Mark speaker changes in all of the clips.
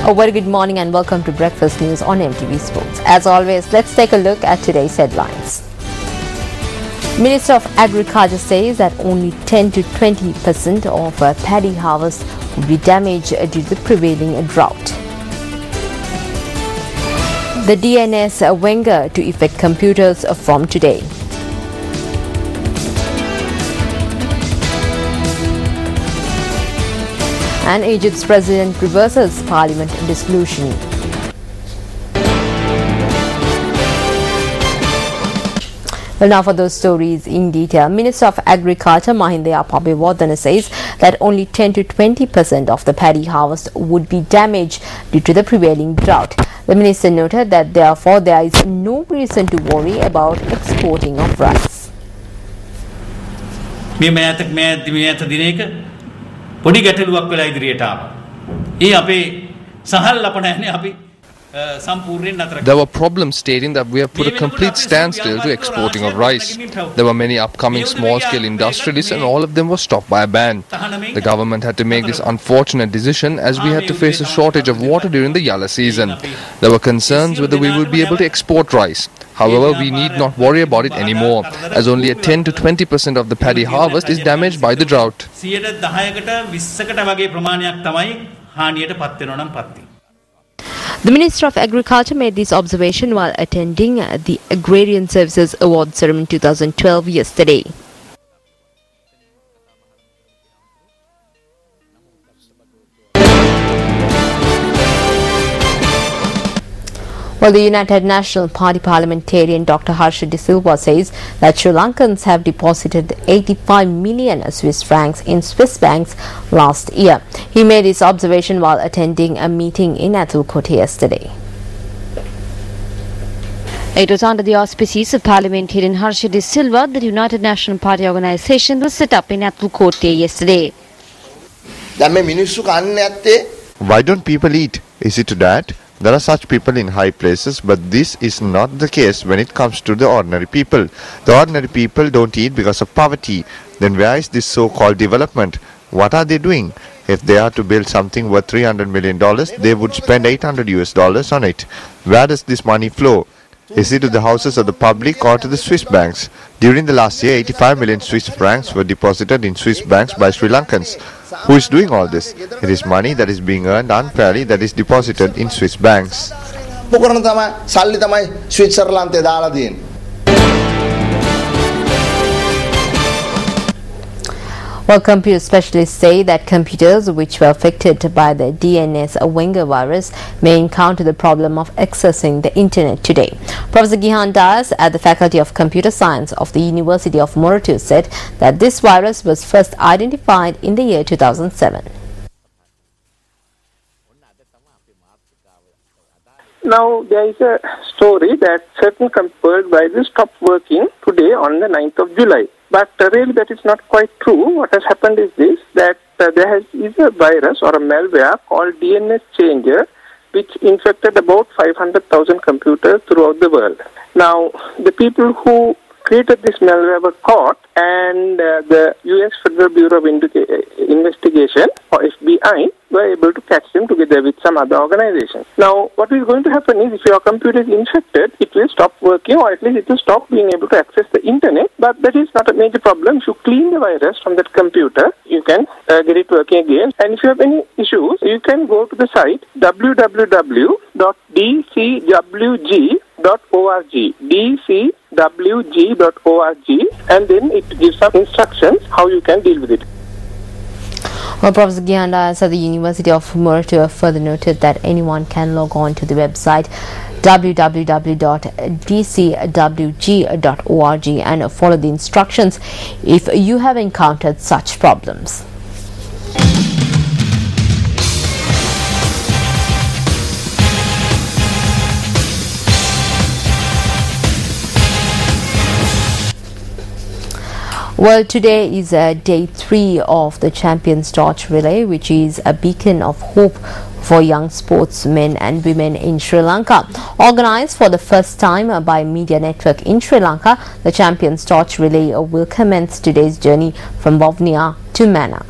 Speaker 1: A very good morning and welcome to Breakfast News on MTV Sports. As always, let's take a look at today's headlines. Minister of Agriculture says that only 10 to 20% of paddy harvest will be damaged due to the prevailing drought. The DNS Wenger to effect computers from today. And Egypt's president reverses parliament dissolution. Well, now for those stories in detail. Minister of Agriculture Mahindaya Pabewardana says that only 10 to 20% of the paddy harvest would be damaged due to the prevailing drought. The minister noted that therefore there is no reason to worry about exporting of rice.
Speaker 2: පොඩි ගැටලුවක් වෙලා ඉදිරියට ආවා. ඒ අපේ සහල් ලපණෑනේ අපි සම්පූර්ණයෙන් නතර.
Speaker 3: There were problems stating that we have put a complete standstill to exporting of rice. There were many upcoming small-scale industrialists and all of them were stopped by a ban. The government had to make this unfortunate decision as we had to face a shortage of water during the Yalla season. There were concerns whether we would be able to export rice. However, we need not worry about it anymore, as only a 10 to 20% of the paddy harvest is damaged by the drought.
Speaker 1: The Minister of Agriculture made this observation while attending the Agrarian Services Award Ceremony 2012 yesterday. Well, the United National Party parliamentarian Dr. Harsha De Silva says that Sri Lankans have deposited 85 million Swiss francs in Swiss banks last year. He made this observation while attending a meeting in Athulkote yesterday.
Speaker 4: It was under the auspices of parliamentarian Harsha De Silva that the United National Party organisation was set up in Athulkote yesterday.
Speaker 5: Why don't people eat? Is it that? There are such people in high places, but this is not the case when it comes to the ordinary people. The ordinary people don't eat because of poverty. Then where is this so-called development? What are they doing? If they are to build something worth $300 million, they would spend $800 on it. Where does this money flow? Is it to the houses of the public or to the Swiss banks? During the last year, 85 million Swiss francs were deposited in Swiss banks by Sri Lankans. Who is doing all this? It is money that is being earned unfairly that is deposited in Swiss banks.
Speaker 1: Well, computer specialists say that computers which were affected by the DNS Wenger virus may encounter the problem of accessing the internet today. Professor Gihan Das at the Faculty of Computer Science of the University of Moratu said that this virus was first identified in the year 2007.
Speaker 6: Now, there is a story that certain computer viruses stopped working today on the 9th of July. But really that is not quite true. What has happened is this, that there is a virus or a malware called DNS changer which infected about 500,000 computers throughout the world. Now, the people who created this malware were caught, and the US Federal Bureau of Investigation, or FBI, were able to catch them together with some other organizations. Now, what is going to happen is if your computer is infected, it will stop working, or at least it will stop being able to access the internet, but that is not a major problem. If you clean the virus from that computer, you can get it working again. And if you have any issues, you can go to the site www.dcwg.org, dcwg.org, and then it gives some instructions how you can deal with it.
Speaker 1: Well, Professor Gihandas at the University of Moratu further noted that anyone can log on to the website www.dcwg.org and follow the instructions if you have encountered such problems. Well, today is day 3 of the Champions Torch Relay, which is a beacon of hope for young sportsmen and women in Sri Lanka. Organized for the first time by Media Network in Sri Lanka, the Champions Torch Relay will commence today's journey from Vavuniya to Mana.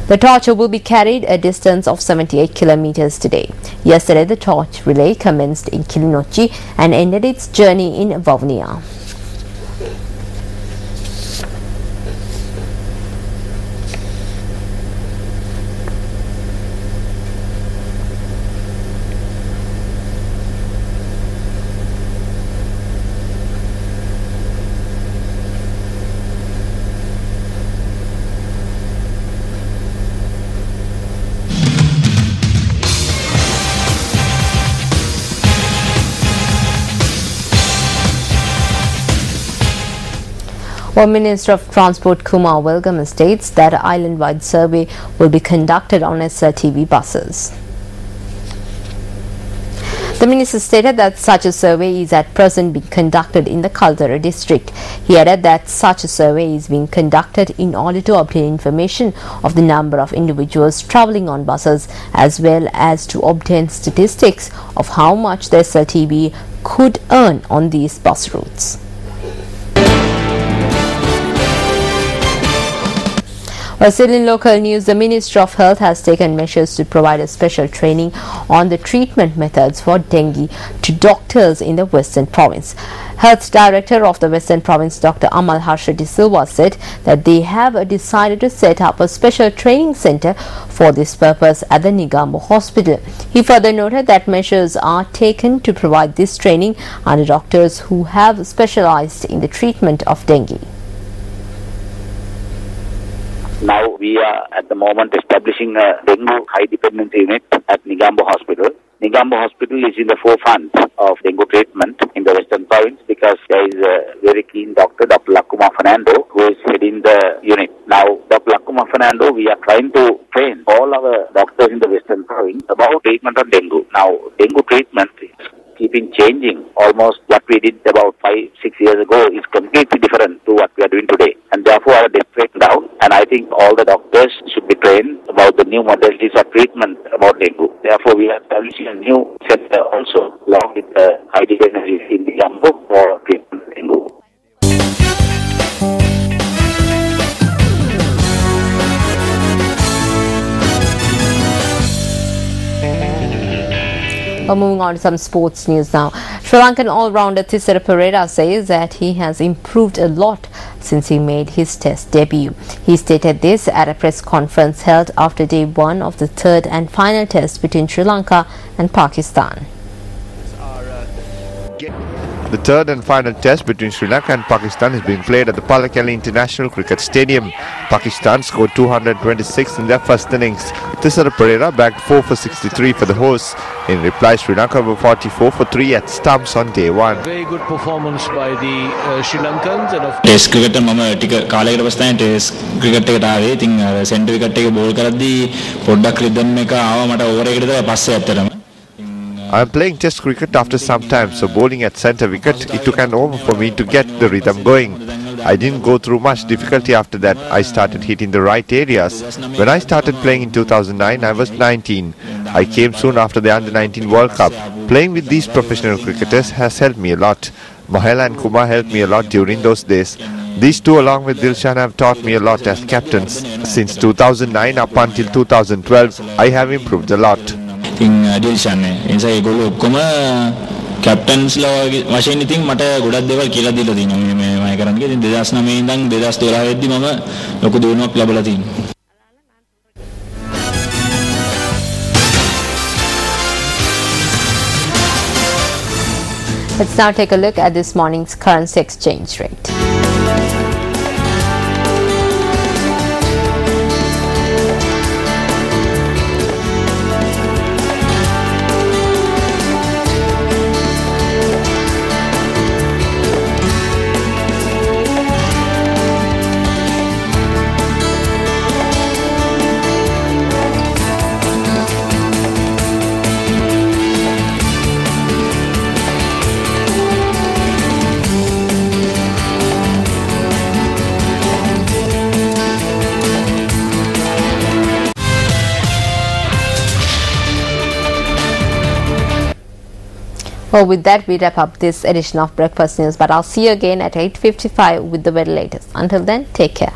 Speaker 1: The torch will be carried a distance of 78 kilometers today. Yesterday, the torch relay commenced in Kilinochchi and ended its journey in Vavuniya. Well, Minister of Transport Kumar Welgam states that an island-wide survey will be conducted on SRTV buses. The minister stated that such a survey is at present being conducted in the Kaldara district. He added that such a survey is being conducted in order to obtain information of the number of individuals travelling on buses as well as to obtain statistics of how much the SRTV could earn on these bus routes. Well, still in local news, the Ministry of Health has taken measures to provide a special training on the treatment methods for dengue to doctors in the Western Province. Health Director of the Western Province, Dr. Amal Harsha De Silva, said that they have decided to set up a special training centre for this purpose at the Negombo Hospital. He further noted that measures are taken to provide this training under doctors who have specialised in the treatment of dengue.
Speaker 7: Now we are at the moment establishing a dengue high dependency unit at Negombo Hospital. Negombo Hospital is in the forefront of dengue treatment in the Western Province because there is a very keen doctor, Dr. Lakuma Fernando, who is heading the unit. Now, Dr. Lakuma Fernando, we are trying to train all our doctors in the Western Province about treatment of dengue. Now, dengue treatment is keeping changing. Almost what we did about 5-6 years ago is completely different to what we are doing today. And therefore, our death rate down. And I think all the doctors should be trained about the new modalities of treatment about dengue. Therefore, we are establishing a new center also along with the high dependency in the Negombo for treatment of dengue.
Speaker 1: Well, moving on to some sports news now. Sri Lankan all-rounder Thisara Perera says that he has improved a lot since he made his test debut. He stated this at a press conference held after day one of the third and final test between Sri Lanka and Pakistan.
Speaker 5: The third and final test between Sri Lanka and Pakistan is being played at the Pallekele International Cricket Stadium. Pakistan scored 226 in their first innings. Thisara Perera bagged 4 for 63 for the hosts. In reply, Sri Lanka were 44 for 3 at stumps on day one.
Speaker 8: Very good performance by the Sri Lankans. And of
Speaker 9: Test cricket mama tika කාලයකට පස්සේ test cricket එකට ආවේ. ඉතින් center wicket එක ball කරද්දී පොඩ්ඩක් rhythm එක ආවා මට over එකකට තමයි පස්සේ ඇත්තටම.
Speaker 5: I am playing test cricket after some time, so bowling at centre wicket, it took an over for me to get the rhythm going. I didn't go through much difficulty after that. I started hitting the right areas. When I started playing in 2009, I was 19. I came soon after the Under-19 World Cup. Playing with these professional cricketers has helped me a lot. Mahela and Kumar helped me a lot during those days. These two along with Dilshan have taught me a lot as captains. Since 2009 up until 2012, I have improved a lot.
Speaker 9: ඉතින් ඩිල්ෂන් නේ එනිසා ඒගොල්ලෝ ඔක්කොම කැප්ටන්ස්ලා වශයෙන් ඉතින් මට ගොඩක් දේවල් කියලා දීලා තියෙනවා මේ මම කරන්නේ. ඉතින් 2009 ඉඳන් 2012 වෙද්දි මම ලොකු දියුණුවක් ලැබලා තියෙනවා.
Speaker 1: Let's now take a look at this morning's currency exchange rate. Well, with that, we wrap up this edition of Breakfast News, but I'll see you again at 8:55 with the very latest. Until then, take care.